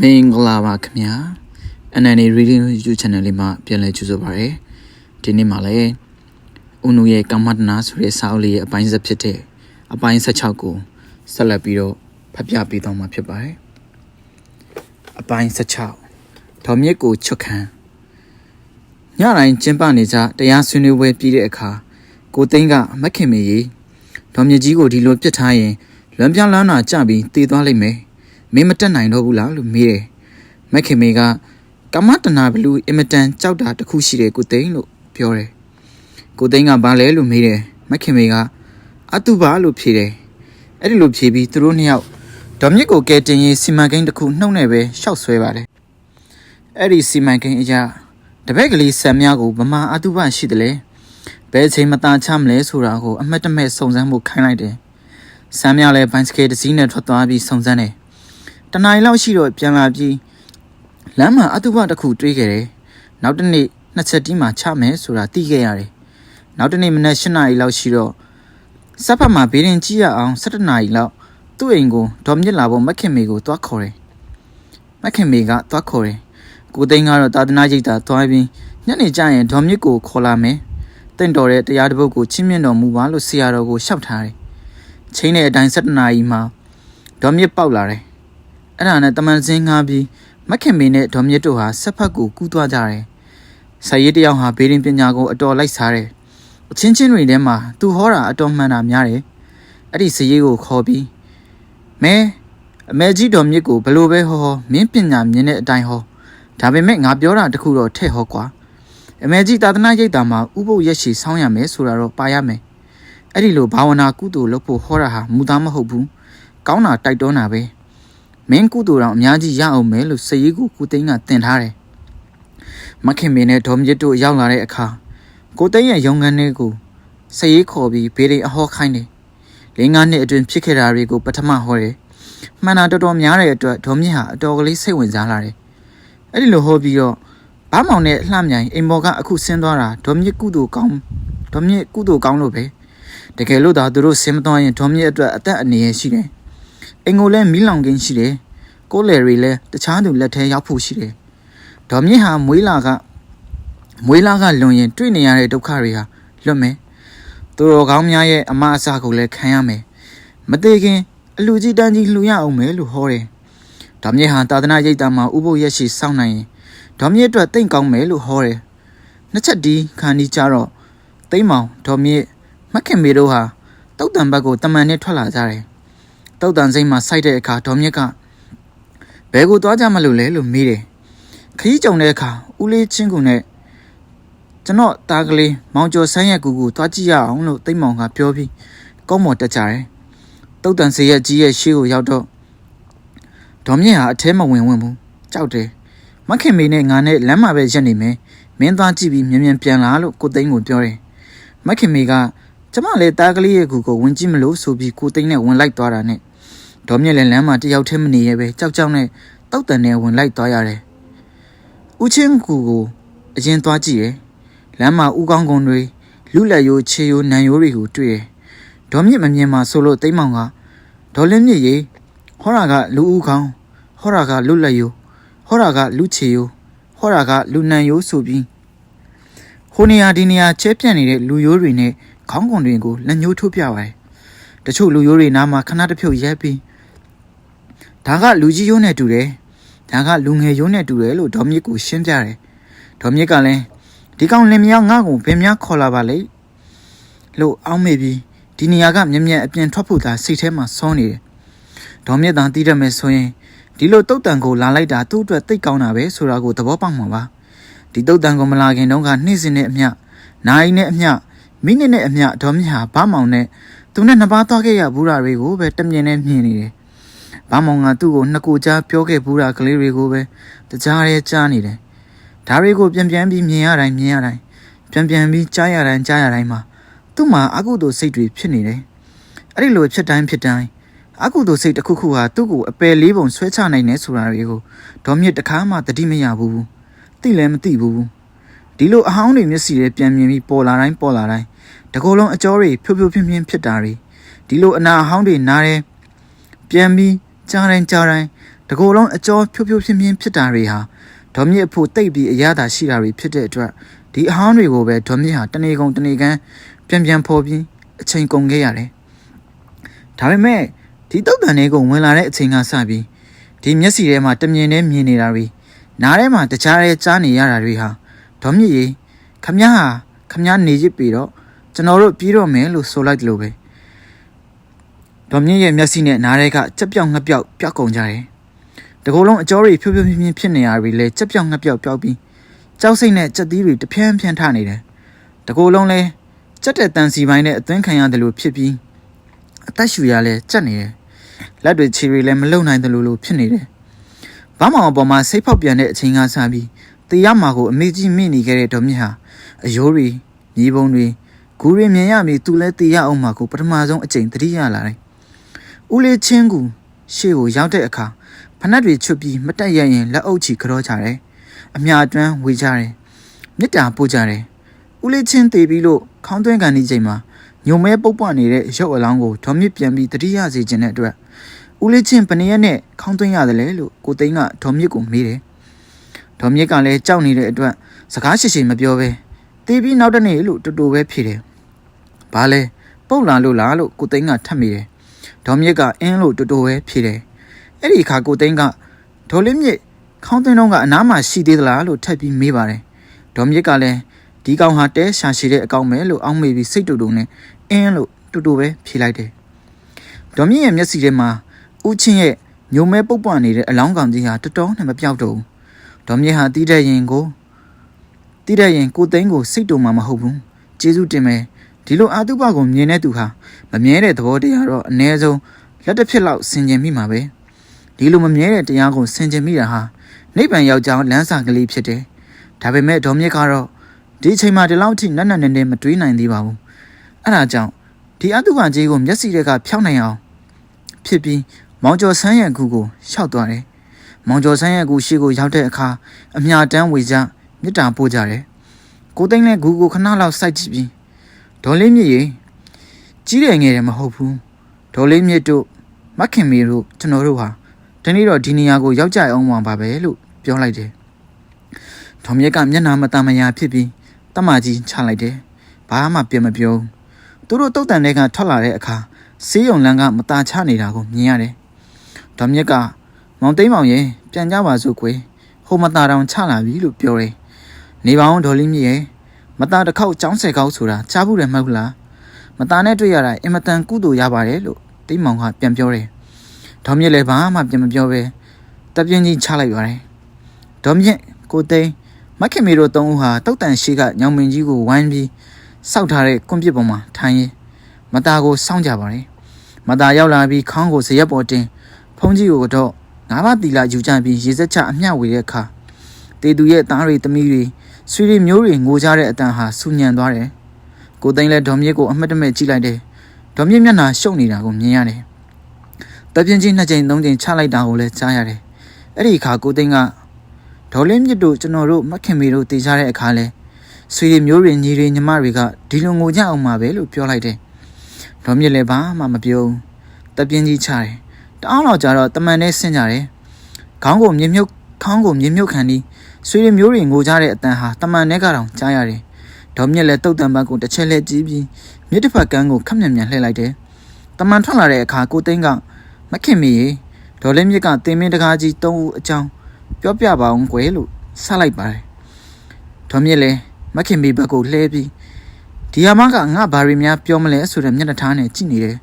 မင်္ဂလာပါခင်ဗျာ NNA Reading YouTube Channel လေးမှာပြန်လည်ကြိုဆိုပါရစေဒီနေ့မှာလည်းဦးနုရဲ့ကမ္မတနာဆိုတဲ့စာအုပ်လေးရဲ့အပိုင်းဆက်ဖြစ်တဲ့အပိုင်း16ကိုဆက်လက်ပြီးတော့ဖတ်ပြပေးသွားမှာဖြစ်ပါတယ်အပိုင်း16ဒေါ်မြစ်ကိုချွတ်ခံညတိုင်းကျင်းပနေကြတရားဆွေးနွေးပွဲပြီးတဲ့အခါကိုသိန်းကမခင်မေကြီးဒေါ်မြစ်ကြီးကိုဒီလိုပြစ်ထားရင်လွန်ပြောင်းလန်းတာကြပြီးတည်သွားလိမ့်မယ်မင်းမတက်နိုင်တော့ဘူးလားလို့မေးတယ်မခင်မေကကမ္မတနာဘလူအင်မတန်ကြောက်တာတခုရှိတယ်ကိုသိန်းလို့ပြောတယ်ကိုသိန်းကဘာလဲလို့မေးတယ်မခင်မေကအတုပါလို့ဖြေတယ်အဲ့ဒီလိုဖြေပြီးသူတို့နှစ်ယောက်ဒေါ်မြစ်ကိုကဲတင်ရေးစီမံကိန်းတစ်ခုနှုတ်နဲ့ပဲရှောက်ဆွဲပါတယ်အဲ့ဒီစီမံကိန်းအရာတပည့်ကလေးဆံများကိုဗမာအတုပရှိတယ်လေဘယ်ချိန်မตาချမလဲဆိုတာကိုအမှတ်တမဲ့စုံစမ်းမှုခိုင်းလိုက်တယ်ဆံများလည်းဘိုင်းစကေးတစ်စီးနဲ့ထွက်သွားပြီးစုံစမ်းတယ်တနင်္လာလောက်ရှိတော့ပြန်လာပြီးလမ်းမှာအတုပတစ်ခုတွေးခဲ့တယ်နောက်တစ်နေ့နှစ်ချက်တီးမှာချမယ်ဆိုတာသိခဲ့ရတယ်နောက်တစ်နေ့မနက်8 နာရီလောက်ရှိတော့စက်ဖက်မှာဘေးရင်ကြည့်ရအောင်17 နာရီလောက်သူ့အိမ်ကိုဒေါ်မြစ်လာဖို့မခင်မေကိုသွားခေါ်တယ်မခင်မေကသွားခေါ်တယ်ကိုသိန်းကတော့သာသနာ့ရိပ်သာသွားပြီးညနေကျရင်ဒေါ်မြစ်ကိုခေါ်လာမယ်တင့်တော်တဲ့တရားတစ်ပုဒ်ကိုချင်းမြင့်တော်မူပါလို့ဆရာတော်ကိုလျှောက်ထားတယ်ချိန်တဲ့အတိုင်း17 နာရီမှာဒေါ်မြစ်ပေါက်လာတယ်အဲ့ဒါနဲ့တမန်စင်းငှားပြီးမခင်မေနဲ့ဒေါ်မြစ်တို့ဟာဆက်ဖက်ကိုကူးသွားကြတယ်ဆရာကြီးတယောက်ဟာဘေးရင်ပညာကိုအတော်လိုက်စားတယ်အချင်းချင်းတွေထဲမှာသူဟောတာအတော်မှန်တာများတယ်အဲ့ဒီဆရာကြီးကိုခေါ်ပြီးမဲအမေကြီးဒေါ်မြစ်ကိုဘလို့ပဲဟောမင်းပညာမြင်တဲ့အတိုင်းဟောဒါပေမဲ့ငါပြောတာတခုတော့ထည့်ဟောကွာအမေကြီးသာသနာ့ရိပ်သာမှာဥပုပ်ရက်ရှည်ဆောင်းရမယ်ဆိုတာတော့ပါရမယ်အဲ့ဒီလိုဘာဝနာကုသိုလ်လုပ်ဖို့ဟောတာဟာမူသားမဟုတ်ဘူးကောင်းတာတိုက်တွန်းတာပဲမင်းကုသိုလ်တော်အများကြီးရအောင်မယ်လို့စရေးကိုကိုသိန်းကတင်ထားတယ်မခင်မင်းနဲ့ဒေါ်မြစ်တို့ရောက်လာတဲ့အခါကိုသိန်းရဲ့ရုံခန်းထဲကိုစရေးခေါ်ပြီးဘေးရင်အဟောခိုင်းတယ်5 နှစ်အတွင်းဖြစ်ခဲ့တာတွေကိုပထမဟောတယ်မှန်တာတော်တော်များတဲ့အတွက်ဒေါ်မြစ်ဟာအတော်ကလေးစိတ်ဝင်စားလာတယ်အဲ့ဒီလိုဟောပြီးတော့ဘားမောင်နဲ့လှမြိုင်အိမ်မော်ကအခုဆင်းသွားတာဒေါ်မြစ်ကုသိုလ်ကောင်းလို့ပဲတကယ်လို့သာသူတို့ဆင်းမသွားရင်ဒေါ်မြစ်အတွက်အသက်အန္တရာယ်ရှိတယ်အိမ်ကိုလည်းမီးလောင်ကင်းရှိတယ်ကိုယ်လေတွေလည်းတခြားသူလက်ထဲရောက်ဖို့ရှိတယ်ဒေါ်မြင့်ဟာမွေးလာကလွန်ရင်တွေ့နေရတဲ့ဒုက္ခတွေဟာလွတ်မယ်သူတော်ကောင်းများရဲ့အမအစကိုလည်းခံရမယ်မသေးခင်အလူကြီးတန်းကြီးလှူရအောင်မယ်လို့ဟောတယ်ဒေါ်မြင့်ဟာသာသနာ့ရိပ်သာမှာဥပုပ်ရက်ရှိစောင့်နိုင်ရင်ဒေါ်မြင့်အတွက်တိတ်ကောင်းမယ်လို့ဟောတယ်နှစ်ချက်ဒီခါနီးကြတော့သိမ်းမောင်ဒေါ်မြင့်မခင်မေတို့ဟာတုတ်တန်ဘက်ကိုတမန်နဲ့ထွက်လာကြတယ်တုတ်တန်စိမ့်မှာစိုက်တဲ့အခါဒေါ်မြင့်ကဘယ်ကိုသွားကြမလို့လဲလို့မေးတယ်ခရီးကြုံတဲ့အခါဦးလေးချင်းကူနဲ့ကျွန်တော်တားကလေးမောင်ကျော်ဆန်းရဲ့ကူကိုသွားကြည့်ရအောင်လို့သိမ့်မောင်ကပြောပြီးကောင်းမော်တက်ကြတယ်တုတ်တန်စေရဲ့ကြီးရဲ့ရှေးကိုရောက်တော့ဒေါ်မြင့်ဟာအထဲမဝင်ဘူးကြောက်တယ်မခင်မေနဲ့ငါနဲ့လမ်းမှာပဲရက်နေမယ်မင်းသွားကြည့်ပြီးမြင်ပြန်လာလို့ကိုသိန်းကိုပြောတယ်မခင်မေကကျမလည်းတားကလေးရဲ့ကူကိုဝင်ကြည့်မလို့ဆိုပြီးကိုသိန်းနဲ့ဝင်လိုက်သွားတာနဲ့ဒေါ်မြင့်လည်းလမ်းမှာတယောက်တည်းမနေရပဲကြောက်နဲ့တောက်တန်နဲ့ဝင်လိုက်သွားရတယ်။ဦးချင်းကူကိုအရင်သွားကြည့်တယ်။လမ်းမှာဦးကောင်းကုန်းတွေလူလက်ရိုးခြေရိုးနံရိုးတွေကိုတွေ့တယ်။ဒေါ်မြင့်မမြင်မှဆိုလို့သိမ်းမောင်ကဒေါ်လင်းမြင့်ရေဟောတာကလူဦးကောင်းဟောတာကလူလက်ရိုးဟောတာကလူခြေရိုးဟောတာကလူနံရိုးဆိုပြီးဟိုနေရာဒီနေရာချဲပြန့်နေတဲ့လူရိုးတွေနဲ့ခေါင်းကွန်တွေကိုလက်ညှိုးထိုးပြပါတယ်။တချို့လူရိုးတွေနားမှာခဏတစ်ဖြုတ်ရက်ပြီးဒါကလူကြီးရိုးနဲ့တူတယ်ဒါကလူငယ်ရိုးနဲ့တူတယ်လို့ဒေါ်မြစ်ကိုရှင်းပြတယ်ဒေါ်မြစ်ကလည်းဒီကောင်လင်မြောက်ငါ့ကိုဘယ်များခေါ်လာပါလဲလို့အောင်းမေပြီးဒီနေရာကမြက်မြက်အပြင်ထွက်ဖို့သာစိတ်ထဲမှာစောနေတယ်ဒေါ်မြစ်သာတီးရမယ်ဆိုရင်ဒီလိုတုတ်တန်ကိုလာလိုက်တာသူ့အတွက်သိကောင်းတာပဲဆိုတာကိုသဘောပေါက်မှာပါဒီတုတ်တန်ကိုမလာခင်တုန်းကနှိမ့်စင်တဲ့အမျှနိုင်နဲ့အမျှမိနစ်နဲ့အမျှဒေါ်မြစ်ဟာဘားမောင်နဲ့သူနဲ့နှစ်ပါးသွားခဲ့ရဘူးတာတွေကိုပဲတမြင်နဲ့မြင်နေတယ်ဘာမောင်ကသူ့ကိုနှစ်ကိုကြားပြောခဲ့ဘူးတာကလေးတွေကိုပဲတကြားရဲကြားနေတယ်ဒါတွေကိုပြန်ပြီးမြင်ရတိုင်းပြန်ပြီးကြားရတိုင်းမှာသူ့မှာအကုသိုလ်စိတ်တွေဖြစ်နေတယ်အဲ့ဒီလိုဖြစ်တိုင်းအကုသိုလ်စိတ်တစ်ခုဟာသူ့ကိုအပယ်လေးပုံဆွဲချနိုင်နေဆိုတာတွေကိုဒေါ်မြင့်တခါမှသတိမရဘူးသိလည်းမသိဘူးဒီလိုအဟောင်းတွေမျက်စိတွေပြန်မြင်ပြီးပေါ်လာတိုင်းတကောလုံးအကြောတွေဖြိုးဖြင်းဖြစ်တာတွေဒီလိုအနာအဟောင်းတွေနားတယ်ပြန်ပြီးကြားတိုင်းဒေ တကူလုံးအကျော်ဖြိုးဖြိုးပြင်းပြင်းဖြစ်တာတွေဟာဒေါ်မြစ်အဖို့တိတ်ပြီးအရသာရှိတာတွေဖြစ်တဲ့အတွက်ဒီအဟောင်းတွေကိုပဲဒေါ်မြစ်ဟာတနေကုန်တနေကန်ပြန်ဖော်ပြီးအချိန်ကုန်ခဲ့ရတယ်ဒါပေမဲ့ဒီတုတ်တန်တွေကိုဝင်လာတဲ့အချိန်ကစပြီးဒီမျက်စိထဲမှာတမြင်နဲ့မြင်နေတာတွေနားထဲမှာတခြားတဲ့ကြားနေရတာတွေဟာဒေါ်မြစ်ရေခမည်းနေရစ်ပြီးတော့ကျွန်တော်တို့ပြီးတော့မယ်လို့ဆိုလိုက်တယ်လို့ပဲဒေါ်မြင့်ရဲ့မျက်စိနဲ့နားထဲကကြက်ပြောင်ငှက်ပြောက်ပျောက်ကုန်ကြတယ်။တကူလုံးအကြောတွေဖြိုးဖြိုးပြင်းပြင်းဖြစ်နေရပြီလေကြက်ပြောင်ငှက်ပြောက်ပျောက်ပြီးကြောက်စိတ်နဲ့ကြက်သီးတွေတဖြန်းဖြန်းထနေတယ်။တကူလုံးလဲကြက်တဲ့တန်စီပိုင်းနဲ့အသွင်းခံရတယ်လို့ဖြစ်ပြီးအသက်ရှူရလဲကြက်နေတယ်။လက်တွေခြေတွေလည်းမလုံနိုင်တယ်လို့ဖြစ်နေတယ်။ဘာမှအပေါ်မှာစိတ်ဖောက်ပြန်တဲ့အချိန်ကစပြီးတေးရမှာကိုအမေကြီးမိနေခဲ့တဲ့ဒေါ်မြင့်ဟာအယိုးတွေမြေပုံတွေဂူတွေမြင်ရပြီးသူလဲတေးရအောင်မှာကိုပထမဆုံးအချိန်သတိရလာတယ်။ဦးလေးချင်းကူရှေ့ကိုရောက်တဲ့အခါဖနက်တွေချွတ်ပြီးမတက်ရရင်လက်အုပ်ချီကြောကြတယ်။အမြအတွန်းဝေကြတယ်။မြစ်တာပို့ကြတယ်။ဦးလေးချင်းတေးပြီးလို့ခေါင်းသွင်းကန်ဒီချိန်မှာညုံမဲပုတ်ပွနေတဲ့ရုပ်အလောင်းကိုဒေါ်မြင့်ပြန်ပြီးတတိယစေခြင်းတဲ့အတွက်ဦးလေးချင်းဘယ်နည်းနဲ့ခေါင်းသွင်းရတယ်လဲလို့ကိုသိန်းကဒေါ်မြင့်ကိုမေးတယ်။ဒေါ်မြင့်ကလည်းကြောက်နေတဲ့အတွက်စကားရှိရှိမပြောဘဲတေးပြီးနောက်တနေ့လို့တူတူပဲဖြေတယ်။ဘာလဲပုတ်လာလို့လားလို့ကိုသိန်းကထပ်မိတယ်။ဒေါ်မြင့်ကအင်းလို့တူတူပဲဖြေတယ်။အဲ့ဒီအခါကိုသိန်းကဒေါ်လေးမြင့်ခေါင်းသွင်းတော့ကအနားမှာရှိသေးသလားလို့ထပ်ပြီးမေးပါတယ်။ဒေါ်မြင့်ကလည်းဒီကောင်ဟာတဲရှာရှိတဲ့အကောင်ပဲလို့အောင်းမေးပြီးစိတ်တူတူနဲ့အင်းလို့တူတူပဲဖြေလိုက်တယ်။ဒေါ်မြင့်ရဲ့မျက်စိထဲမှာဦးချင်းရဲ့ညုံမဲပုတ်ပွနေတဲ့အလောင်းကောင်ကြီးဟာတတော်နဲ့မပြောက်တော့ဘူး။ဒေါ်မြင့်ဟာတီးတဲ့ရင်ကိုသိန်းကိုစိတ်တူမှမဟုတ်ဘူးကျေးဇူးတင်မယ်ဒီလိုအာတုပကိုမြင်တဲ့သူဟာမမြဲတဲ့သဘောတရားတော့အ ਨੇ ဆုံးလက်တစ်ဖြစ်လောက်ဆင်ခြင်မိမှာပဲဒီလိုမမြဲတဲ့တရားကိုဆင်ခြင်မိတာဟာနိဗ္ဗာန်ရောက်ကြောင်းလမ်းစာကလေးဖြစ်တယ်ဒါပေမဲ့ဒေါ်မြင့်ကတော့ဒီအချိန်မှာဒီလောက်ထိနက်နဲမတွေးနိုင်သေးပါဘူးအဲ့ဒါကြောင့်ဒီအာတုပကြီးကိုမျက်စိတွေကဖြောင်းနိုင်အောင်ဖြစ်ပြီးမောင်ကျော်ဆန်းရဲ့ကူကိုရှောက်သွားတယ်မောင်ကျော်ဆန်းရဲ့ကူရှိကိုရောက်တဲ့အခါအမြတမ်းဝေကြမြစ်တာပို့ကြတယ်ကိုသိန်းလည်းဂူကိုခဏလောက်စိုက်ကြည့်ပြီးဒေါ်လေးမြင့်ရေကြီးတယ်ငယ်တယ်မဟုတ်ဘူးဒေါ်လေးမြင့်တို့မခင်မီတို့ကျွန်တော်တို့ဟာဒီနေ့တော့ဒီနေရာကိုရောက်ကြအောင်ပါပဲလို့ပြောလိုက်တယ်ဒေါ်မြင့်ကမျက်နှာမတမယာဖြစ်ပြီးတမကြီးချလိုက်တယ်ဘာမှပြန်မပြောသူတို့တုတ်တန်တွေကထွက်လာတဲ့အခါဆေးရုံလမ်းကမตาချနေတာကိုမြင်ရတယ်ဒေါ်မြင့်ကမောင်သိန်းမောင်ရေပြန်ကြပါစို့ကွယ်ဟိုမตาတောင်ချလာပြီလို့ပြောတယ်နေပါအောင်ဒေါ်လေးမြင့်ရဲ့မตาတစ်ခေါက်ចောင်းဆယ်ခေါက်ဆိုတာကြားဘူးတယ်မဟုတ်လားမตาနဲ့တွေ့ရတာအင်မတန်ကုသိုလ်ရပါတယ်လို့တိတ်မောင်ကပြန်ပြောတယ်ဒေါ်မြင့်လည်းဘာမှပြန်မပြောပဲတပြင်းကြီးချလိုက်ပါတယ်ဒေါ်မြင့်ကိုသိန်းမခင်မီတို့သုံးဦးဟာတုတ်တန်ရှိကညောင်မင်းကြီးကိုဝိုင်းပြီးစောက်ထားတဲ့ကွန်ပျူတာပေါ်မှာထိုင်ရင်းမตาကိုစောင့်ကြပါတယ်မตาရောက်လာပြီးခေါင်းကိုဇရက်ပေါ်တင်ဖုံးကြီးကိုတော့ငါးပါးတီလာယူကြပြီးရေစက်ချအမျှဝေတဲ့အခါတေသူရဲ့သားတွေသမီးတွေဆွေတွေမျိုးတွေငိုကြတဲ့အတန်ဟာဆူညံသွားတယ်ကိုသိန်းလည်းဒေါ်မြင့်ကိုအမှတ်တမဲ့ကြည့်လိုက်တယ်ဒေါ်မြင့်မျက်နှာရှုပ်နေတာကိုမြင်ရတယ်တပြင်းကြီး2ချိန်3ချိန်ချလိုက်တာကိုလည်းကြားရတယ်အဲ့ဒီအခါကိုသိန်းကဒေါ်လင်းမြင့်တို့ကျွန်တော်တို့မခင်မီတို့တည်ကြတဲ့အခါလဲဆွေတွေမျိုးတွေညီတွေညီမတွေကဒီလိုငိုကြအောင်ပါပဲလို့ပြောလိုက်တယ်ဒေါ်မြင့်လည်းဘာမှမပြောဘူးတပြင်းကြီးချတယ်တအားတော့ကြတော့တမန်နဲ့ဆင်းကြတယ်ခေါင်းကိုမြေမြုပ်ခံပြီးဆွေတွေမျိုးတွေငိုကြတဲ့အတန်ဟာတမန်နဲ့ကတောင်ကြားရတယ်ဒေါ်မြင့်လည်းတုတ်တံပန်းကိုတစ်ချက်လဲကြည့်ပြီးမြစ်တစ်ဖက်ကန်းကိုခက်မြန်လှည့်လိုက်တယ်တမန်ထွက်လာတဲ့အခါကိုသိန်းကမခင်မီရေဒေါ်လေးမြင့်ကတင်မင်းတကားကြီး3ဦးအကြောင်းပြောပြပါအောင်ကွယ်လို့ဆက်လိုက်ပါတယ်ဒေါ်မြင့်လည်းမခင်မီဘက်ကိုလှဲပြီးဒီဟာမကငါဘာရီများပြောမလဲဆိုတဲ့မျက်နှာထားနဲ့ကြည့်နေတယ်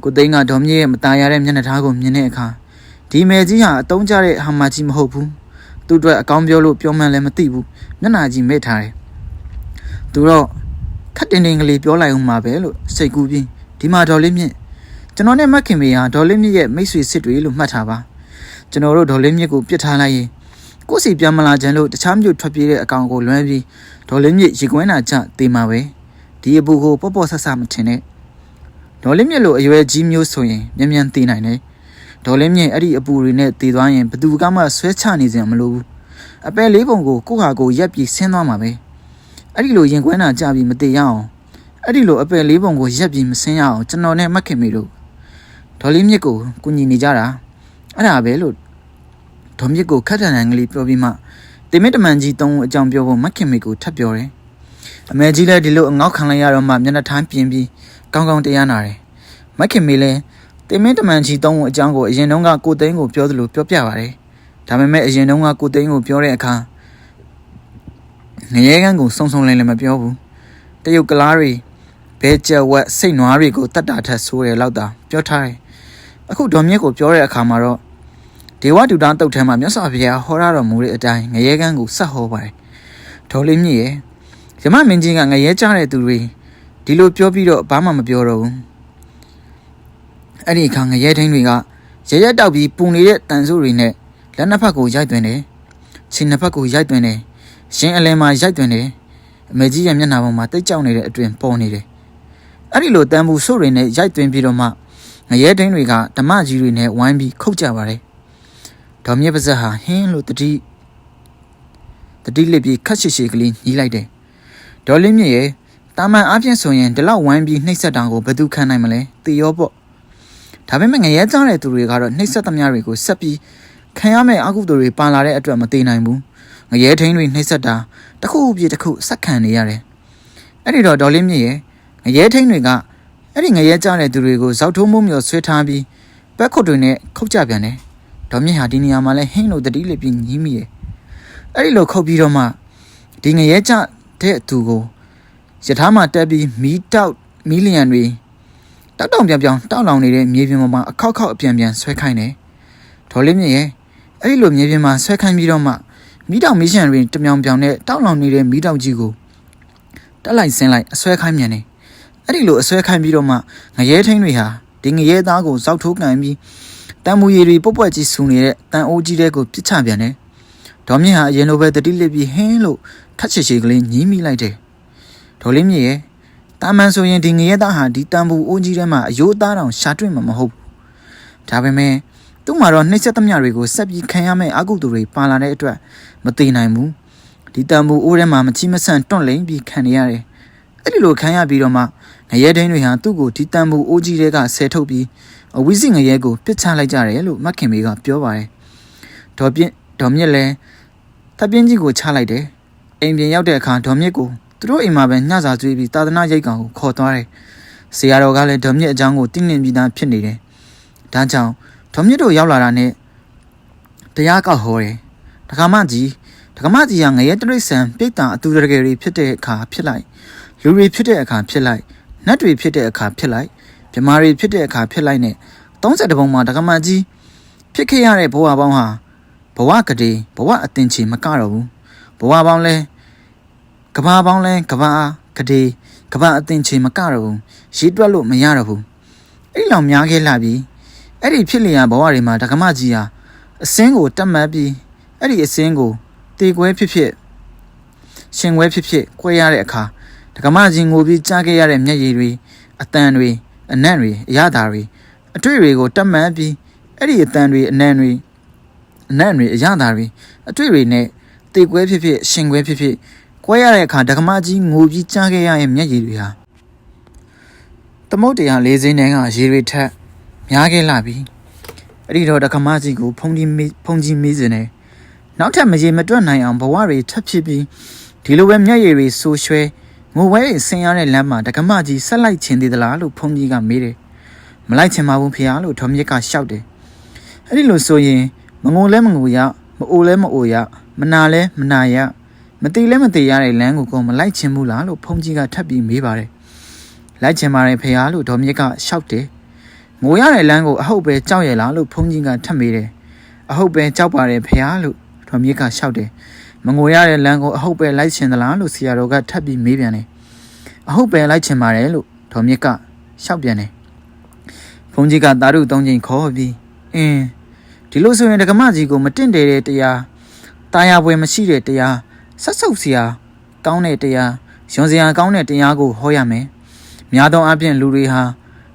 ကိုသိန်းကဒေါ်မြင့်ရဲ့မตาရတဲ့မျက်နှာထားကိုမြင်တဲ့အခါဒီမယ်ကြီးဟာအတုံးကျတဲ့ဟာမကြီးမဟုတ်ဘူးသူ့အတွက်အကောင်းပြောလို့ပြောမှန်းလည်းမသိဘူးမျက်နှာကြီးမဲ့ထားတယ်သူတော့ခက်တင်ကလေးပြောလိုက်အောင်မှာပဲလို့စိတ်ကူးပြီးဒီမှာဒေါ်လေးမြင့်ကျွန်တော်နဲ့မခင်မေဟာဒေါ်လေးမြင့်ရဲ့မိတ်ဆွေစစ်တွေလို့မှတ်ထားပါကျွန်တော်တို့ဒေါ်လေးမြင့်ကိုပြစ်ထားလိုက်ရင်ကိုယ်စီပြန်မလာကြလို့တခြားမျိုးထွက်ပြေးတဲ့အကောင်ကိုလွှမ်းပြီးဒေါ်လေးမြင့်ရေကွင်းနာချတေးမှာပဲဒီအပူကိုပေါ့ဆဆမထင်နဲ့ဒေါ်လေးမြင့်လိုအရွယ်ကြီးမျိုးဆိုရင်မြန်တေးနိုင်တယ်ဒေါ်လေးမြင့်အဲ့ဒီအပူတွေနဲ့တေးသွားရင်ဘသူကမှဆွဲချနေစရာမလိုဘူးအပယ်လေးပုံကိုကိုဟာကိုရက်ပြီးဆင်းသွားမှာပဲအဲ့ဒီလိုရင်ခွဲနာကြပြီးမတေရအောင်အဲ့ဒီလိုအပယ်လေးပုံကိုရက်ပြီးမဆင်းရအောင်ကျွန်တော်နဲ့မခင်မေတို့ဒေါ်လေးမြင့်ကိုကူညီနေကြတာအဲ့ဒါပဲလို့ ဒေါ်မြစ်ကိုခက်ထန်တန်ကလေးပြောပြီးမှတေမစ်တမန်ကြီးသုံးအကြောင်းပြောဖို့မခင်မေကိုထပ်ပြောတယ်အမေကြီးလည်းဒီလိုအငေါက်ခံလိုက်ရတော့မှမျက်နှာထားပြင်းပြီးကောင်းကောင်းတရားနာတယ်မခင်မေလည်းတေမစ်တမန်ကြီးသုံးအကြောင်းကိုအရင်တုန်းကကိုသိန်းကိုပြောသလိုပြောပြပါတယ်ဒါပေမဲ့အရင်တုန်းကကိုသိန်းကိုပြောတဲ့အခါငရဲကန်းကိုစုံစုံလင်းလင်းမပြောဘူးတရုတ်ကလားတွေဘဲကျက်ဝက်စိတ်နွားတွေကိုတတ်တာထက်ဆိုးတယ်လောက်တာပြောထားတယ်အခုဒေါ်မြစ်ကိုပြောတဲ့အခါမှာတော့ဒေဝတူတာတုတ်ထဲမှာမြတ်စွာဘုရားဟောရတော်မူတဲ့အတိုင်းငရဲကန်းကိုဆက်ဟောပါတယ်ဒေါ်လေးမြင့်ရဲ့ရမမင်းကြီးကငရဲကြားတဲ့သူတွေဒီလိုပြောပြီးတော့ဘာမှမပြောတော့ဘူးအဲ့ဒီအခါငရဲထင်းတွေကရရက်တောက်ပြီးပူနေတဲ့တန်စုတွေနဲ့လက်နှစ်ဖက်ကိုရိုက်သွင်းတယ်ခြေနှစ်ဖက်ကိုရိုက်သွင်းတယ်ရှင်အလယ်မှာရိုက်သွင်းတယ်အမေကြီးရဲ့မျက်နှာပေါ်မှာတိတ်ကြောက်နေတဲ့အတွင်ပေါ်နေတယ်အဲ့ဒီလိုတန်ဘူးဆုတွေနဲ့ရိုက်သွင်းပြီးတော့မှငရဲထင်းတွေကဓမ္မကြီးတွေနဲ့ဝိုင်းပြီးခုတ်ကြပါတယ်ဒေါ်မြင့်ပါဇက်ဟာဟင်းလို့တတိလစ်ပြီးခက်ရှိရှိကလေးညီးလိုက်တယ်ဒေါ်လင်းမြင့်ရဲ့တာမန်အားဖြင့်ဆိုရင်ဒီလောက်ဝိုင်းပြီးနှိပ်စက်တာကိုဘယ်သူခံနိုင်မလဲသိရောပေါ့ဒါပေမဲ့ငရဲကြားတဲ့သူတွေကတော့နှိပ်စက်သမားတွေကိုဆက်ပြီးခံရမယ့်အကုသိုလ်တွေပါလာတဲ့အတွက်မသိနိုင်ဘူးငရဲထင်းတွေနှိပ်စက်တာတစ်ခုပြည့်တစ်ခုဆက်ခံနေရတယ်အဲ့ဒီတော့ဒေါ်လင်းမြင့်ရဲ့ငရဲထင်းတွေကအဲ့ဒီငရဲကြားတဲ့သူတွေကိုဇောက်ထိုးမှုမျိုးဆွဲထားပြီးပက်ခုတ်တွေနဲ့ခုတ်ကြပြန်တယ်ဒေါ်မြင့်ဟာဒီနေရာမှာလဲဟင်းလို့တတိလစ်ပြီးညီးမိတယ်အဲ့ဒီလိုခုတ်ပြီးတော့မှဒီငရဲကြတဲ့သူကိုရထားမှာတက်ပြီးမီလီယံတွေတောက်ပြောင်တောက်လောင်နေတဲ့မြေပြင်ပေါ်မှာအခောက်အပြန်ဆွဲခိုင်းတယ်ဒေါ်လေးမြင့်ရဲ့အဲ့ဒီလိုမြေပြင်မှာဆွဲခိုင်းပြီးတော့မှမီးတောင်မီးရှံတွေတမြောင်နဲ့တောက်လောင်နေတဲ့မီးတောင်ကြီးကိုတက်လိုက်ဆင်းလိုက်အဆွဲခိုင်းမြန်တယ်အဲ့ဒီလိုအဆွဲခိုင်းပြီးတော့မှငရဲထင်းတွေဟာဒီငရဲသားကိုဇောက်ထိုးကန်ပြီးတန်မူရည်တွေပွက်ကြီးဆူနေတဲ့တန်အိုးကြီးတဲ့ကိုပြစ်ချပြန်တယ်ဒေါ်မြင့်ဟာအရင်လိုပဲတတိလစ်ပြီးဟင်းလို့ခက်ချစ်ချီကလေးညီးမိလိုက်တယ်ဒေါ်လေးမြင့်ရဲ့တာမန်ဆိုရင်ဒီငရဲသားဟာဒီတန်ဘူးအိုးကြီးထဲမှာအယိုးသားတောင်ရှာတွေ့မှာမဟုတ်ဘူးဒါပေမဲ့သူ့မှာတော့နှိမ့်ဆက်သမျှတွေကိုဆက်ပြီးခံရမယ့်အကုသိုလ်တွေပါလာတဲ့အတွက်မသိနိုင်ဘူးဒီတန်ဘူးအိုးထဲမှာမချီမဆန့်တွန့်လိမ့်ပြီးခံနေရတယ်အဲ့ဒီလိုခံရပြီးတော့မှငရဲဒိန်းတွေဟာသူ့ကိုဒီတန်ဘူးအိုးကြီးတွေကဆဲထုတ်ပြီးအဝိစီငရဲကိုပစ်ချလိုက်ကြတယ်လို့မခင်မေကပြောပါတယ်ဒေါ်မြင့်လည်းတပ်ပြင်းကြီးကိုချလိုက်တယ်အိမ်ပြင်ရောက်တဲ့အခါဒေါ်မြင့်ကိုသူတို့အိမ်မှာပဲညစာကျွေးပြီးသာသနာရိတ်ကောင်ကိုခေါ်သွားတယ်ဆရာတော်ကလည်းဒေါ်မြင့်အကြောင်းကိုတင်းနှင်ပြီးသားဖြစ်နေတယ်ဒါကြောင့်ဒေါ်မြင့်တို့ရောက်လာတာနဲ့တရားကောက်ဟောတယ်ဒကမကြီးကငရဲတရိษံပိတ်တာအတူတကယ်တွေဖြစ်တဲ့အခါဖြစ်လိုက်လူတွေဖြစ်တဲ့အခါဖြစ်လိုက်နတ်တွေဖြစ်တဲ့အခါဖြစ်လိုက်မြမာတွေဖြစ်တဲ့အခါဖြစ်လိုက်နဲ့30ပုံမှာဒကမကြီးဖြစ်ခဲ့ရတဲ့ဘဝပေါင်းဟာဘဝကတိဘဝအသင်္ချေမကတော့ဘူးဘဝပေါင်းလဲကဘာပေါင်းလဲကဘာကတိကဘာအသင်္ချေမကတော့ဘူးရေးတွက်လို့မရတော့ဘူးအဲ့လောင်များခဲ့လာပြီးအဲ့ဒီဖြစ်လျာဘဝတွေမှာဒကမကြီးဟာအစင်းကိုတတ်မှတ်ပြီးအဲ့ဒီအစင်းကိုတေကွဲဖြစ်ရှင်ကွဲဖြစ်ကွဲရတဲ့အခါဒကမကြီးငိုပြီးကြားခဲ့ရတဲ့မျက်ရည်တွေအတန်တွေအနံ့တွေအရသာတွေအတွေ့တွေကိုတတ်မှတ်ပြီးအဲ့ဒီအတန်တွေအနံ့တွေအရသာတွေအတွေ့တွေနဲ့တေကွဲဖြစ်ရှင်ကွဲဖြစ်ကွဲရတဲ့အခါဒကမကြီးငိုပြီးကြားခဲ့ရတဲ့မျက်ရည်တွေဟာသမုတ်တရား၄စင်းနဲ့ကရေတွေထက်များခဲ့လာပြီအဲ့ဒီတော့ဒကမကြီးကိုဖုန်ကြီးမေးစင်တယ်နောက်ထပ်မရေမတွက်နိုင်အောင်ဘဝတွေထပ်ဖြစ်ပြီးဒီလိုပဲမျက်ရည်တွေဆိုးရွှဲငိုဝဲဆင်းရတဲ့လမ်းမှာဒကမကြီးဆက်လိုက်ချင်သေးသလားလို့ဖုန်ကြီးကမေးတယ်မလိုက်ချင်ပါဘူးဖေဟာလို့ဒေါ်မြစ်ကရှောက်တယ်အဲ့ဒီလိုဆိုရင်မငိုလဲမငိုရမအိုလဲမအိုရမနာလဲမနာရမတိလဲမတိရတဲ့လမ်းကိုမလိုက်ချင်ဘူးလားလို့ဖုန်ကြီးကထပ်ပြီးမေးပါတယ်လိုက်ချင်ပါတယ်ဖေဟာလို့ဒေါ်မြစ်ကရှောက်တယ်ငိုရတဲ့လမ်းကိုအဟုတ်ပဲကြောက်ရလားလို့ဖုန်ကြီးကထပ်မေးတယ်အဟုတ်ပဲကြောက်ပါတယ်ဖေဟာလို့ဒေါ်မြစ်ကရှောက်တယ်မငိုရတဲ့လမ်းကိုအဟုတ်ပဲလိုက်ချင်သလားလို့ဆရာတော်ကထပ်ပြီးမေးပြန်တယ်အဟုတ်ပဲလိုက်ချင်ပါတယ်လို့ဒေါ်မြစ်ကရှောက်ပြန်တယ်ဖုန်ကြီးကသာဓု၃ချိန်ခေါ်ပြီးဒီလိုဆိုရင်ဒကမကြီးကိုမတင့်တယ်တဲ့တရားတာယာပွဲမရှိတဲ့တရားဆက်ဆုပ်စရာကောင်းတဲ့တရားယွန်စရာကောင်းတဲ့တရားကိုဟောရမယ်များသောအားဖြင့်လူတွေဟာ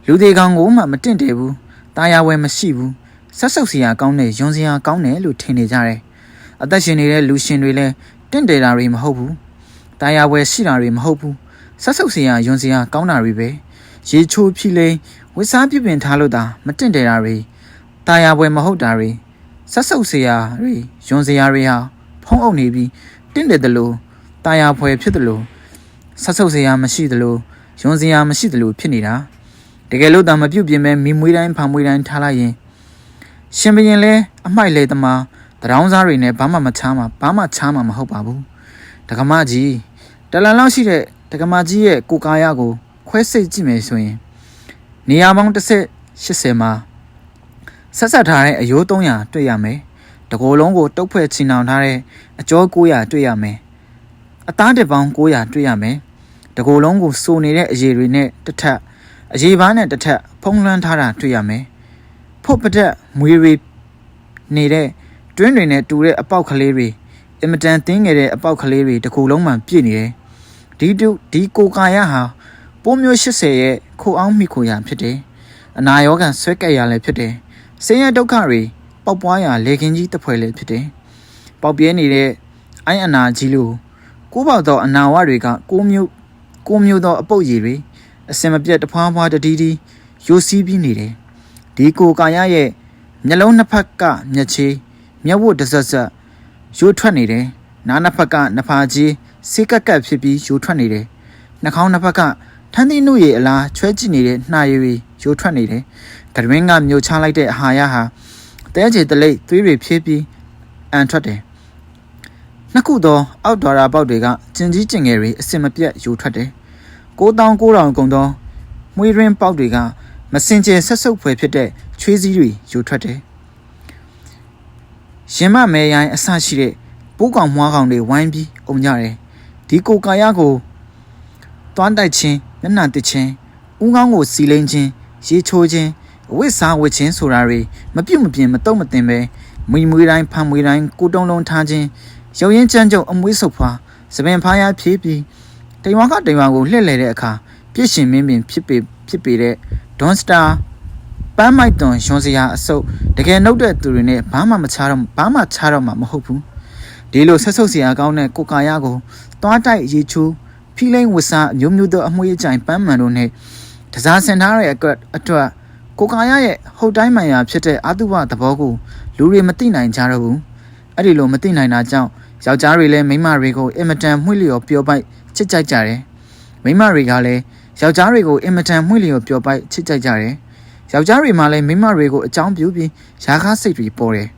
လူတွေကောင်ကိုမှမတင့်တယ်ဘူးတာယာပွဲမရှိဘူးဆက်ဆုပ်စရာကောင်းတဲ့ယွန်စရာကောင်းတယ်လို့ထင်နေကြတယ်အသက်ရှင်နေတဲ့လူရှင်တွေလည်းတင့်တယ်တာတွေမဟုတ်ဘူးတာယာပွဲရှိတာတွေမဟုတ်ဘူးဆက်ဆုပ်စရာယွန်စရာကောင်းတာတွေပဲရေချိုးဖြီးလိန်ဝစ်စားပြပင်ထားလို့သာမတင့်တယ်တာတွေတာယာပွဲမဟုတ်တာတွေ ဆက်ဆုပ်စရာတွေယွန်စရာတွေဟာဖုံးအုပ်နေပြီးတင့်တယ်တယ်လို့တာယာဖွယ်ဖြစ်တယ်လို့ဆက်ဆုပ်စရာမရှိတယ်လို့ယွန်စရာမရှိတယ်လို့ဖြစ်နေတာတကယ်လို့တာမပြုတ်ပြင်းမဲ့မိမွေးတိုင်းဖာမွေးတိုင်းထားလိုက်ရင်ရှင်ဘရင်လဲအမိုက်လေသမားတရောင်းစားတွေနဲ့ဘာမှချားမှာမဟုတ်ပါဘူးဒကမကြီးတလန်လောက်ရှိတဲ့ဒကမကြီးရဲ့ကိုကာယကိုခွဲစိတ်ကြည့်မယ်ဆိုရင်နေရာပေါင်း80မှာဆက်ဆက်ထားတဲ့အယိုး300တွေ့ရမယ်တကိုယ်လုံးကိုတုပ်ဖွဲ့ချီနှောင်ထားတဲ့အကြော900တွေ့ရမယ်အသားတစ်ပေါင်း900တွေ့ရမယ်တကိုယ်လုံးကိုစိုးနေတဲ့အရေတွေနဲ့တစ်ထပ်အရေပါးနဲ့တစ်ထပ်ဖုံးလွှမ်းထားတာတွေ့ရမယ်ဖို့ပဒက်မွေတွေနေတဲ့တွင်းတွေနဲ့တူတဲ့အပေါက်ကလေးတွေအင်မတန်တင်းငယ်တဲ့အပေါက်ကလေးတွေတကူလုံးမှပြည့်နေတယ်ဒီကိုကာယဟာပိုးမျိုး80ရဲ့ခိုအောင်မိခိုရဖြစ်တယ်အနာရောဂါဆွဲကက်ရလည်းဖြစ်တယ်ဆင်းရဲဒုက္ခတွေပေါက်ပွားရာလေခင်ကြီးတစ်ဖွဲလည်းဖြစ်တယ်ပေါက်ပြဲနေတဲ့အိုင်းအနာကြီးလိုကိုးပေါက်သောအနာဝတွေကကိုမျိုးသောအပုတ်ရည်တွေအစင်မပြတ်တဖွာဖွာတတီးတီးယိုစီးပြီးနေတယ်ဒီကိုကာယရဲ့မျက်လုံးနှစ်ဖက်ကမျက်ချေးမျက်ဝတ်တစ်ဆက်ဆက်ရိုးထွက်နေတယ်နားနှစ်ဖက်ကနှစ်ဖာကြီးစေးကက်ကက်ဖြစ်ပြီးရိုးထွက်နေတယ်နှာခေါင်းနှစ်ဖက်ကထန်းသီးနှုတ်ရည်အလားချွဲကြည့်နေတဲ့နှာရည်ရိုးထွက်နေတယ်ကရင်းကမြို့ချလိုက်တဲ့အဟာရဟာတဲချေတလိပ်သွေးတွေဖြည့်ပြီးအန်ထွက်တယ်နှစ်ခုသောအောက်တော်ရာပေါက်တွေကကျင်ကြီးကျင်ငယ်တွေအစင်မပြတ်ရိုးထွက်တယ်9900ကုန်သောမွေးရင်းပေါက်တွေကမစင်ကြယ်ဆက်ဆုပ်ဖွယ်ဖြစ်တဲ့ချွေးစည်းတွေရိုးထွက်တယ်ရင်မမဲရိုင်းအဆရှိတဲ့ပိုးကောင်မွားကောင်တွေဝိုင်းပြီးအုံကြတယ်ဒီကိုကာယကိုတွန်းတိုက်ခြင်းမျက်နှာတစ်ခြင်းဦးခေါင်းကိုစီလိန်ခြင်းရေချိုးခြင်းအဝိစားဝစ်ခြင်းဆိုတာတွေမပြုတ်မပြင်းမတုံ့မတင်ပဲမွေမွေတိုင်းဖမ်းမွေတိုင်းကိုတုံးလုံးထားခြင်းရုပ်ရင်းကြမ်းကြုံအမွေးဆုပ်ဖွာစပင်ဖားရဖြေးပြီးတိမ်ဝါကတိမ်ဝါကိုလှည့်လည်တဲ့အခါပြည့်ရှင်မင်းပင်ဖြစ်ပေတဲ့ဒွန်စတာပန်းမိုက်တွန်ရွှန်စရာအစုပ်တကယ်နှုတ်တဲ့သူတွေနဲ့ဘာမှချားတော့မှမဟုတ်ဘူးဒီလိုဆက်ဆုပ်စရာကောင်းတဲ့ကိုကာယကိုသွားတိုက်ရေချိုးဖိလိန်ဝစားအမျိုးမျိုးသောအမွှေးအကြိုင်ပန်းမှန်တို့နဲ့တစားဆင်ထားတဲ့အတွက်ကိုကာယရဲ့ဟုတ်တိုင်းမှန်ရာဖြစ်တဲ့အာတုဘသဘောကိုလူတွေမသိနိုင်ကြတော့ဘူးအဲ့ဒီလိုမသိနိုင်တာကြောင့်ယောက်ျားတွေလည်းမိန်းမတွေကိုအင်မတန်မှွေ့လျော်ပျော်ပိုက်ချစ်ကြိုက်ကြတယ်မိန်းမတွေကလည်းယောက်ျားတွေကိုအင်မတန်မှွေ့လျော်ပျော်ပိုက်ချစ်ကြိုက်ကြတယ်ယောက်ျားတွေမှလည်းမိန်းမတွေကိုအကြောင်းပြုပြီးရာခစိတ်တွေပေါ်တယ်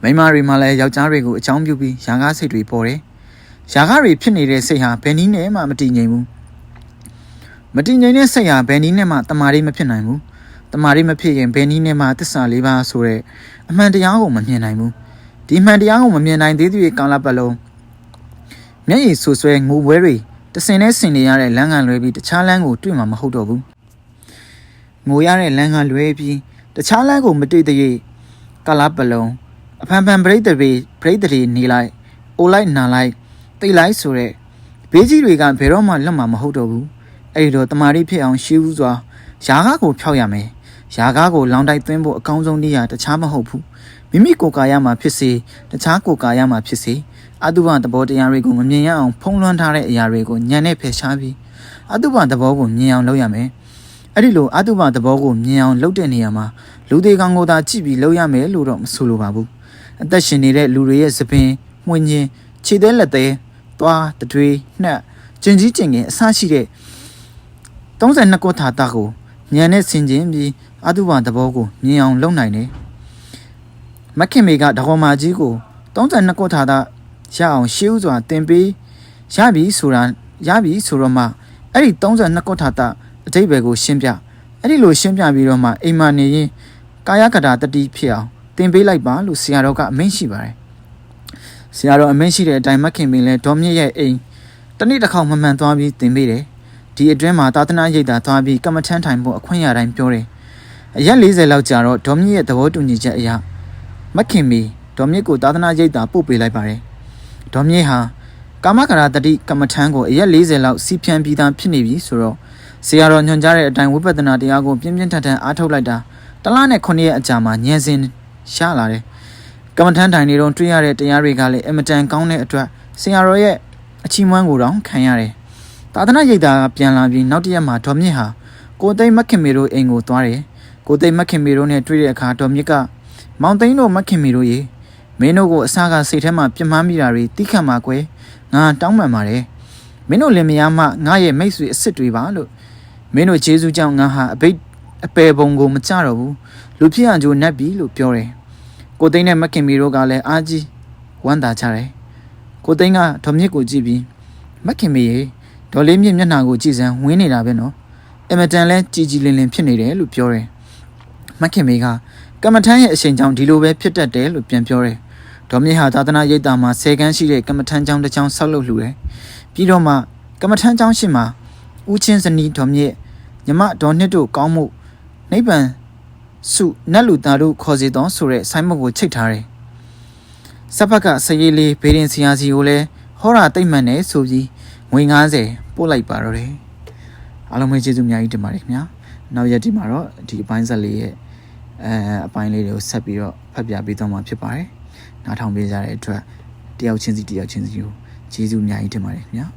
မိန်းမတွေမှလည်းယောက်ျားတွေကိုအကြောင်းပြုပြီးရာခစိတ်တွေပေါ်တယ်ရာခတွေဖြစ်နေတဲ့စိတ်ဟာဘယ်နည်းနဲ့မှမတည်ငြိမ်ဘူးမတည်ငြိမ်တဲ့စိတ်ဟာဘယ်နည်းနဲ့မှတမာရီမဖြစ်နိုင်ဘူးတမာရီမဖြစ်ရင်ဘယ်နည်းနဲ့မှသစ္စာလေးပါးဆိုတဲ့အမှန်တရားကိုမမြင်နိုင်ဘူးဒီမှန်တရားကိုမမြင်နိုင်သေးတဲ့ကာလပတ်လုံးမျက်ရည်ဆူဆွဲငိုပွဲတွေတစင်နဲ့ဆင်နေရတဲ့လမ်းကန်လွဲပြီးတခြားလမ်းကိုတွေ့မှာမဟုတ်တော့ဘူးငိုရတဲ့လမ်းကန်လွဲပြီးတခြားလမ်းကိုမတွေ့တဲ့ကာလပတ်လုံးအဖန်ဖန်ပရိသတ်တွေနေလိုက်အိုလိုက်နာလိုက်တိတ်လိုက်ဆိုတဲ့ဘေးကြီးတွေကဘယ်တော့မှလွတ်မှာမဟုတ်တော့ဘူးအဲ့ဒီတော့တမာရီဖြစ်အောင်ရှေးဦးစွာယာကားကိုဖျောက်ရမယ်ယာကားကိုလောင်တိုက်သွင်းဖို့အကောင်းဆုံးနည်းဟာတခြားမဟုတ်ဘူးမိမိကိုယ်ကာယမှာဖြစ်စေတခြားကိုယ်ကာယမှာဖြစ်စေအတုပသဘောတရားတွေကိုမမြင်ရအောင်ဖုံးလွှမ်းထားတဲ့အရာတွေကိုညံနဲ့ဖယ်ရှားပြီးအတုပသဘောကိုမြင်အောင်လုပ်ရမယ်အဲ့ဒီလိုအတုပသဘောကိုမြင်အောင်လုပ်တဲ့နေရာမှာလူသေးကောင်ကိုသာကြည့်ပြီးလုပ်ရမယ်လို့တော့မဆိုလိုပါဘူးအသက်ရှင်နေတဲ့လူတွေရဲ့သပင်မှွင်ခြင်းခြေသေးလက်သေးသွားတတွေးနှက်ကျင်ကြီးကျင်ငယ်အဆရှိတဲ့32ခုထာတာကိုဉာဏ်နဲ့ဆင်ခြင်ပြီးအတုပသဘောကိုမြင်အောင်လုပ်နိုင်တယ်မခင်မေကဒဂေါမာကြီးကို32ခုထာတာရအောင်ရှေးဥစွာတင်ပေးရပြီဆိုတော့မှအဲ့ဒီ32ခုထာတာအတိတ်ဘယ်ကိုရှင်းပြအဲ့ဒီလိုရှင်းပြပြီးတော့မှအိမ်မာနေရင်ကာယကတာတတိဖြစ်အောင်တင်ပေးလိုက်ပါလို့ဆရာတော်ကအမိန့်ရှိပါတယ်ဆရာတော်အမိန့်ရှိတဲ့အတိုင်းမခင်မင်းလဲဒေါ်မြင့်ရဲ့အိမ်တနေ့တစ်ခေါက်မှန်သွားပြီးတင်ပေးတယ်ဒီအတွင်းမှာသာသနာရိပ်သာသွားပြီးကမ္မထမ်းထိုင်ဖို့အခွင့်အတိုင်းပြောတယ်အရက်40လောက်ကြာတော့ဒေါ်မြင့်ရဲ့သဘောတူညီချက်အရမခင်မီဒေါ်မြင့်ကိုသာသနာရိပ်သာပို့ပေးလိုက်ပါတယ်ဒေါ်မြင့်ဟာကာမကရာတတိကမ္မထမ်းကိုအရက်40လောက်စီးဖြန်းပြီးသားဖြစ်နေပြီဆိုတော့ဆရာတော်ညွှန်ကြားတဲ့အတိုင်းဝိပဿနာတရားကိုပြင်းပြင်းထန်ထန်အားထုတ်လိုက်တာတလနဲ့9ရက်အကြာမှာဉာဏ်စဉ်ရလာတယ်ကမ္မထမ်းထိုင်နေတော့တွေ့ရတဲ့တရားတွေကလည်းအမတန်ကောင်းတဲ့အတွက်ဆရာတော်ရဲ့အချီးမွမ်းကိုတောင်ခံရတယ်သာသနာရိပ်သာပြန်လာပြီးနောက်တစ်ရက်မှာဒေါ်မြင့်ဟာကိုသိမ့်မခင်မေတို့အိမ်ကိုသွားတယ်ကိုသိမ့်မခင်မေတို့နဲ့တွေ့တဲ့အခါဒေါ်မြင့်က မောင်သိန်းတို့မခင်မီတို့ရေမင်းတို့ကိုအစားကစိတ်ထဲမှာပြင်းမှန်းမိတာတွေတိခတ်မှာကွယ်ငါတောင်းပန်ပါတယ်မင်းတို့လင်မယားမှငါရဲ့မိတ်ဆွေအစ်စ်တွေပါလို့မင်းတို့ဂျေဇူးကြောင့်ငါဟာအပယ်ပုံကိုမကြတော့ဘူးလူဖြစ်ရကြိုးနှက်ပြီလို့ပြောတယ်ကိုသိန်းနဲ့မခင်မီတို့ကလည်းအားကြီးဝမ်းသာကြတယ်ကိုသိန်းကဒေါ်မြင့်ကိုကြည့်ပြီးမခင်မီရေဒေါ်လေးမြင့်မျက်နှာကိုကြည့်စမ်းဝင်းနေတာပဲနော်အမတန်လဲကြည်ကြည်လင်လင်ဖြစ်နေတယ်လို့ပြောတယ်မခင်မီကကမ္မထမ်းရဲ့အချိန်ကြောင့်ဒီလိုပဲဖြစ်တတ်တယ်လို့ပြန်ပြောတယ်ဒေါ်မြင့်ဟာသာသနာရိပ်သာမှာ10ခန်းရှိတဲ့ကမ္မထမ်းကျောင်းတစ်ကျောင်းဆောက်လုပ်လှူတယ်ပြီးတော့မှကမ္မထမ်းကျောင်းရှိမှာဦးချင်းစနီးဒေါ်မြင့်ညီမဒေါ်နှစ်တို့ကောင်းမှုနိဗ္ဗာန်စုနတ်လူသားတို့ခေါ်စီတော်ဆိုတဲ့ဆိုင်းမုတ်ကိုချိတ်ထားတယ်စက်ဖက်ကစရေးလေးဘေးရင်စီယာစီကိုလည်းဟောတာတိတ်မှန်တယ်ဆိုပြီးငွေ90ပို့လိုက်ပါတော့တယ်အားလုံးပဲကျေးဇူးအများကြီးတင်ပါတယ်ခင်ဗျာနောက်ရက်ဒီမှာတော့ဒီအပိုင်းဆက်လေးရဲ့အပိုင်းလေးတွေကိုဆက်ပြီးတော့ဖတ်ပြပေးသွားမှာဖြစ်ပါတယ်နားထောင်ပေးကြတဲ့အတွက်တယောက်ချင်းစီကိုကျေးဇူးအများကြီးတင်ပါတယ်ခင်ဗျာ